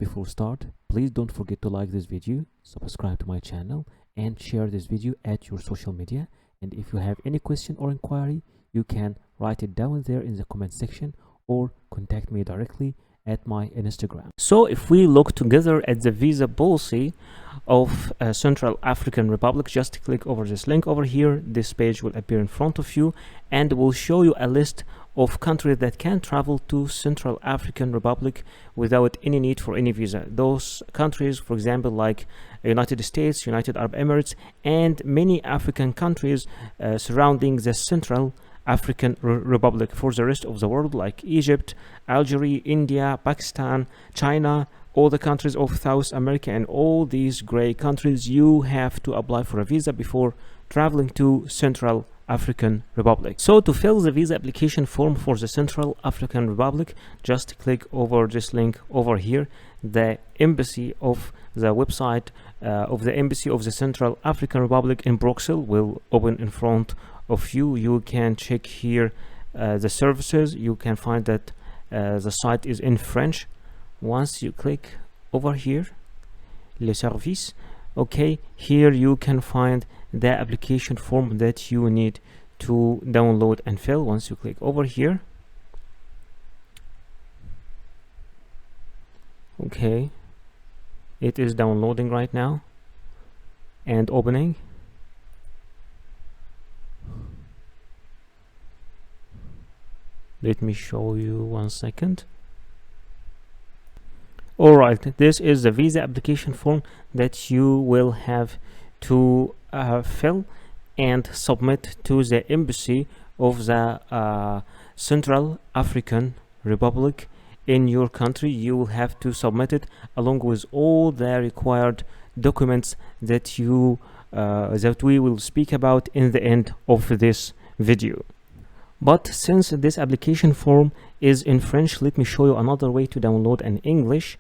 Before start, please don't forget to like this video, subscribe to my channel, and share this video at your social media. And if you have any question or inquiry, you can write it down there in the comment section or contact me directly at my Instagram. So if we look together at the visa policy of Central African Republic, just click over this link over here. This page will appear in front of you and will show you a list of countries that can travel to Central African Republic without any need for any visa. Those countries, for example, like United States, United Arab Emirates, and many African countries surrounding the Central African Republic. For the rest of the world, like Egypt, Algeria, India, Pakistan, China, all the countries of South America, and all these gray countries, you have to apply for a visa before traveling to Central African Republic. So to fill the visa application form for the Central African Republic, just click over this link over here. The embassy of the website of the embassy of the Central African Republic in Brussels will open in front of you. You can check here the services. You can find that the site is in French. Once you click over here, les services, okay, here you can find the application form that you need to download and fill. Once you click over here, okay, it is downloading right now and opening. Let me show you 1 second. All right, this is the visa application form that you will have to fill and submit to the embassy of the Central African Republic in your country. You will have to submit it along with all the required documents that we will speak about in the end of this video. But since this application form is in French, let me show you another way to download an English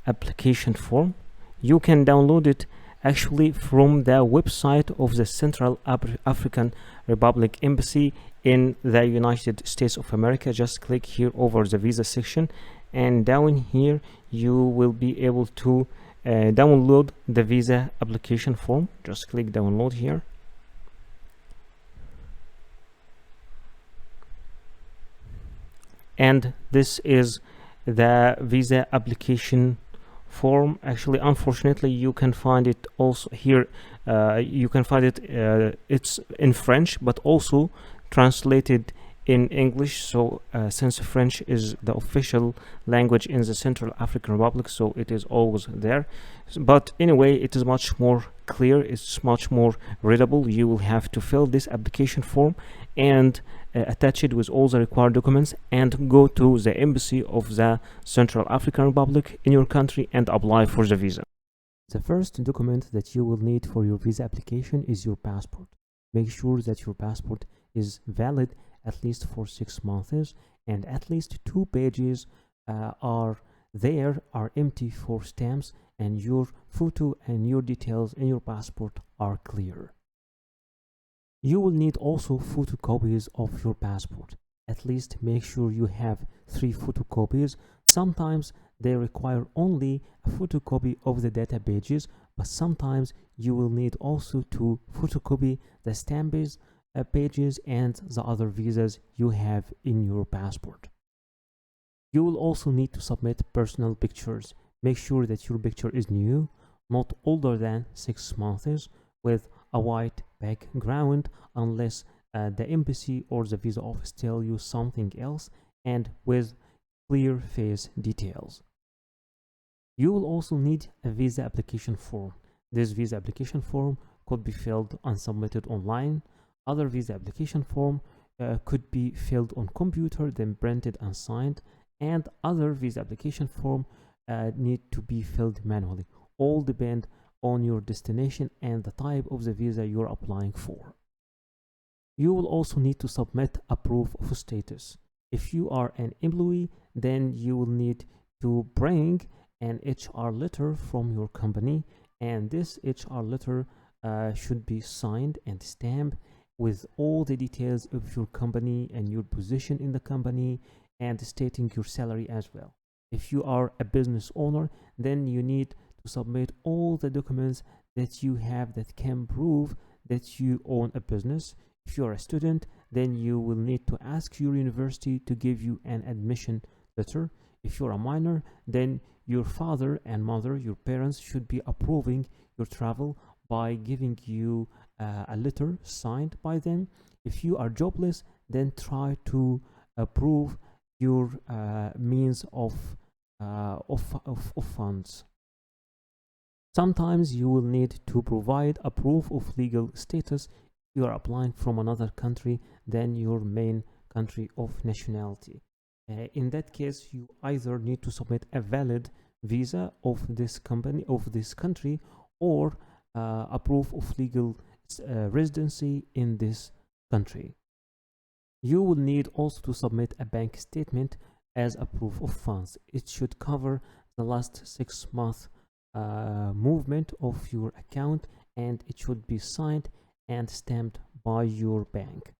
application form. You can download it actually from the website of the Central African Republic Embassy in the United States of America. Just click here over the visa section, and down here you will be able to download the visa application form. Just click download here. And this is the visa application form. Actually, unfortunately, you can find it also here. You can find it, it's in French, but also translated in English. So since French is the official language in the Central African Republic, so it is always there. But anyway, it is much more clear, it's much more readable. You will have to fill this application form and attach it with all the required documents and go to the embassy of the Central African Republic in your country and apply for the visa. The first document that you will need for your visa application is your passport. Make sure that your passport is valid at least for 6 months and at least 2 pages are empty for stamps, and your photo and your details in your passport are clear. You will need also photocopies of your passport. At least make sure you have 3 photocopies. Sometimes they require only a photocopy of the data pages, but sometimes you will need also to photocopy the stamps pages and the other visas you have in your passport. You will also need to submit personal pictures. Make sure that your picture is new, not older than 6 months, with a white background unless the embassy or the visa office tell you something else, and with clear face details. You will also need a visa application form. This visa application form could be filled and submitted online. Other visa application form could be filled on computer, then printed and signed, and other visa application form need to be filled manually. All depend on your destination and the type of the visa you're applying for. You will also need to submit a proof of status. If you are an employee, then you will need to bring an HR letter from your company, and this HR letter should be signed and stamped with all the details of your company and your position in the company, and stating your salary as well. If you are a business owner, then you need to submit all the documents that you have that can prove that you own a business. If you are a student, then you will need to ask your university to give you an admission letter. If you're a minor, then your father and mother, your parents, should be approving your travel by giving you a letter signed by them. If you are jobless, then try to approve your means of funds. Sometimes you will need to provide a proof of legal status if you are applying from another country than your main country of nationality. In that case, you either need to submit a valid visa of this country, or a proof of legal residency in this country. You will need also to submit a bank statement as a proof of funds. It should cover the last 6 months movement of your account, and it should be signed and stamped by your bank.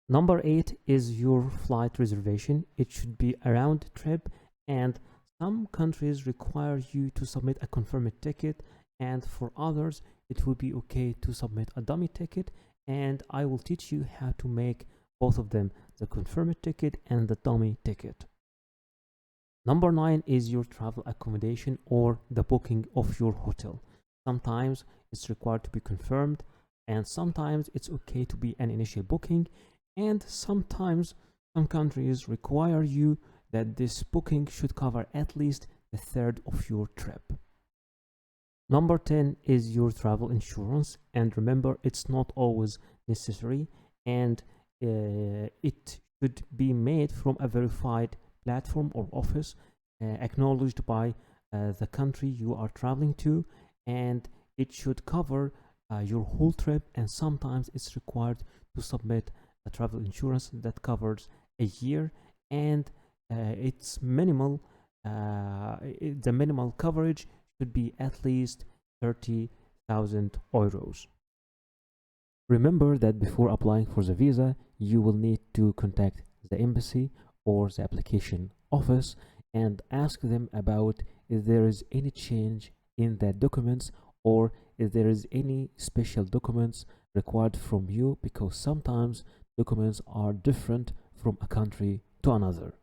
Number 8 is your flight reservation. It should be a round trip, and some countries require you to submit a confirmed ticket, and for others it will be okay to submit a dummy ticket, and I will teach you how to make both of them, the confirmed ticket and the dummy ticket. Number 9 is your travel accommodation or the booking of your hotel. Sometimes it's required to be confirmed, and sometimes it's okay to be an initial booking, and sometimes some countries require you that this booking should cover at least a third of your trip. Number 10 is your travel insurance, and remember, it's not always necessary, and it should be made from a verified platform or office acknowledged by the country you are traveling to, and it should cover your whole trip, and sometimes it's required to submit a travel insurance that covers a year, and it's minimal. The minimal coverage should be at least 30,000 euros. Remember that before applying for the visa, you will need to contact the embassy or the application office and ask them about if there is any change in the documents, or if there is any special documents required from you, because sometimes documents are different from a country to another.